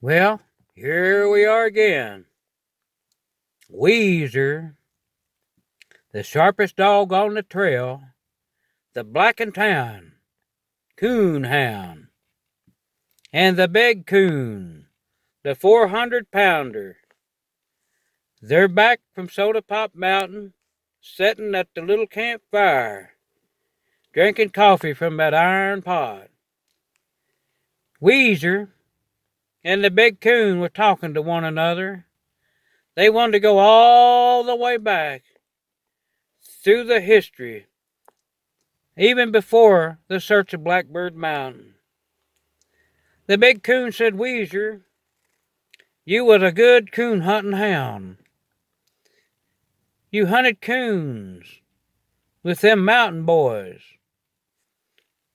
Well, here we are again. Weezer, the sharpest dog on the trail, the Black and Tan, Coon Hound, and the Big Coon, the 400-pounder. They're back from Soda Pop Mountain, sitting at the little campfire, drinking coffee from that iron pot. Weezer and the Big Coon were talking to one another. They wanted to go all the way back through the history, even before the search of Blackbird Mountain. The Big Coon said, Weezer, you was a good coon hunting hound. You hunted coons with them mountain boys.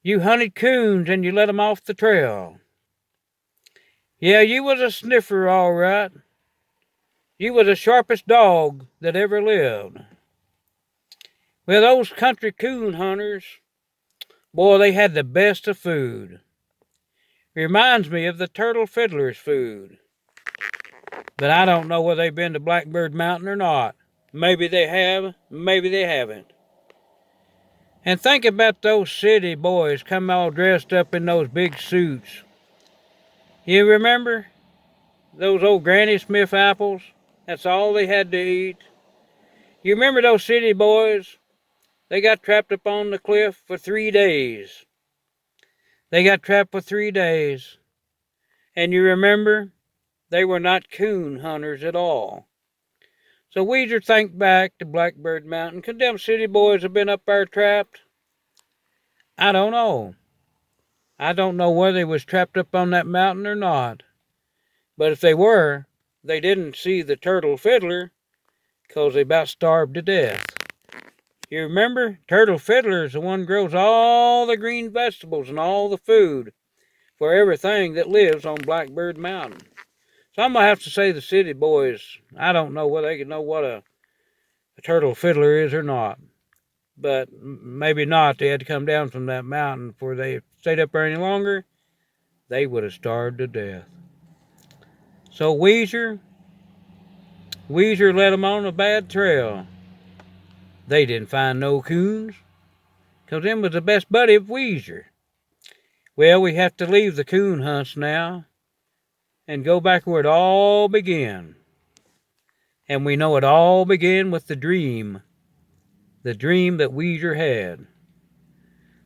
You hunted coons and you let 'em off the trail. Yeah, you was a sniffer, all right. You was the sharpest dog that ever lived. Well, those country coon hunters, boy, they had the best of food. Reminds me of the turtle fiddler's food. But I don't know whether they've been to Blackbird Mountain or not. Maybe they have, maybe they haven't. And think about those city boys come all dressed up in those big suits. You remember those old Granny Smith apples? That's all they had to eat. You remember those city boys? They got trapped up on the cliff for 3 days. They got trapped for 3 days. And you remember, they were not coon hunters at all. So Weezer think back to Blackbird Mountain. Could them city boys have been up there trapped? I don't know. I don't know whether they was trapped up on that mountain or not. But if they were, they didn't see the turtle fiddler, 'cause they about starved to death. You remember? Turtle fiddler is the one grows all the green vegetables and all the food for everything that lives on Blackbird Mountain. So I'm going to have to say the city boys, I don't know whether they can know what a turtle fiddler is or not. But maybe not. They had to come down from that mountain before they stayed up there any longer. They would have starved to death. So Weezer led them on a bad trail. They didn't find no coons, 'cause them was the best buddy of Weezer. Well, we have to leave the coon hunts now and go back where it all began. And we know it all began with the dream that Weezer had.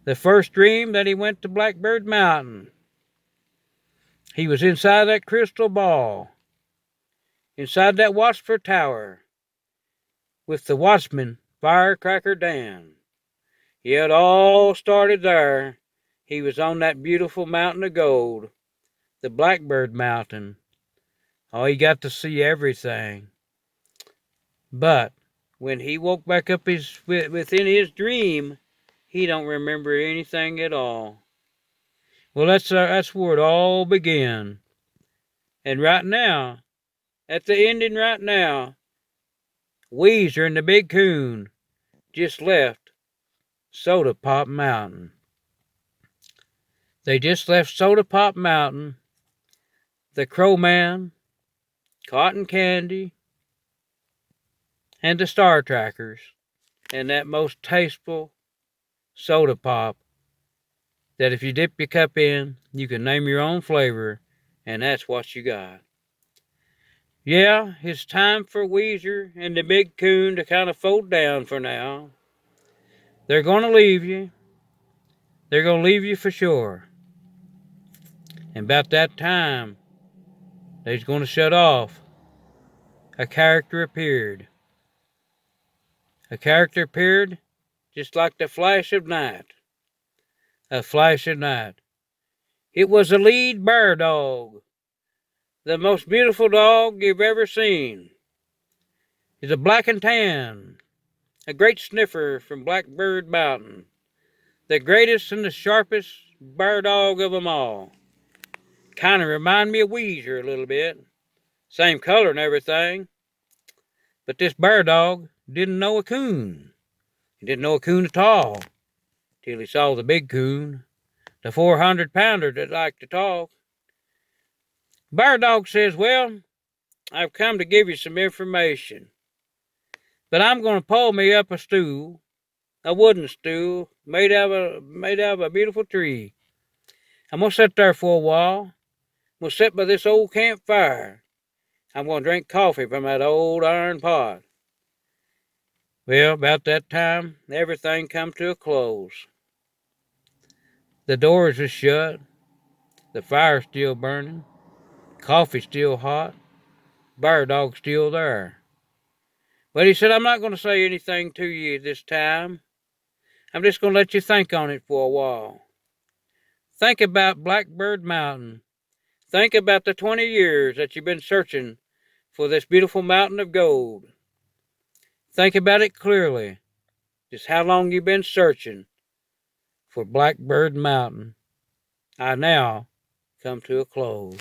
The first dream that he went to Blackbird Mountain. He was inside that crystal ball, inside that watchful tower, with the watchman, Firecracker Dan. Yeah, it all started there. He was on that beautiful mountain of gold, the Blackbird Mountain. Oh, he got to see everything. But when he woke back up within his dream, he don't remember anything at all. Well, that's where it all began. And right now, at the ending right now, Weezer and the Big Coon just left Soda Pop Mountain. They just left Soda Pop Mountain, the Crow Man, Cotton Candy, and the Star Trackers, and that most tasteful soda pop that if you dip your cup in, you can name your own flavor, and that's what you got. Yeah, it's time for Weezer and the Big Coon to kind of fold down for now. They're going to leave you. They're going to leave you for sure. And about that time, they're going to shut off. A character appeared. A character appeared just like the flash of night. A flash of night. It was the lead bear dog. The most beautiful dog you've ever seen. He's a Black and Tan. A great sniffer from Blackbird Mountain. The greatest and the sharpest bear dog of them all. Kind of remind me of Weezer a little bit. Same color and everything. But this bear dog didn't know a coon. He didn't know a coon at all till he saw the Big Coon, the 400-pounder that liked to talk. Bird Dog says, well, I've come to give you some information. But I'm going to pull me up a stool, a wooden stool, made out of a beautiful tree. I'm going to sit there for a while. I'm going to sit by this old campfire. I'm going to drink coffee from that old iron pot. Well, about that time, everything come to a close. The doors are shut. The fire's still burning. Coffee's still hot. Bird Dog's still there. But he said, I'm not going to say anything to you this time. I'm just going to let you think on it for a while. Think about Blackbird Mountain. Think about the 20 years that you've been searching for this beautiful mountain of gold. Think about it clearly. Just how long you've been searching for Blackbird Mountain. I now come to a close.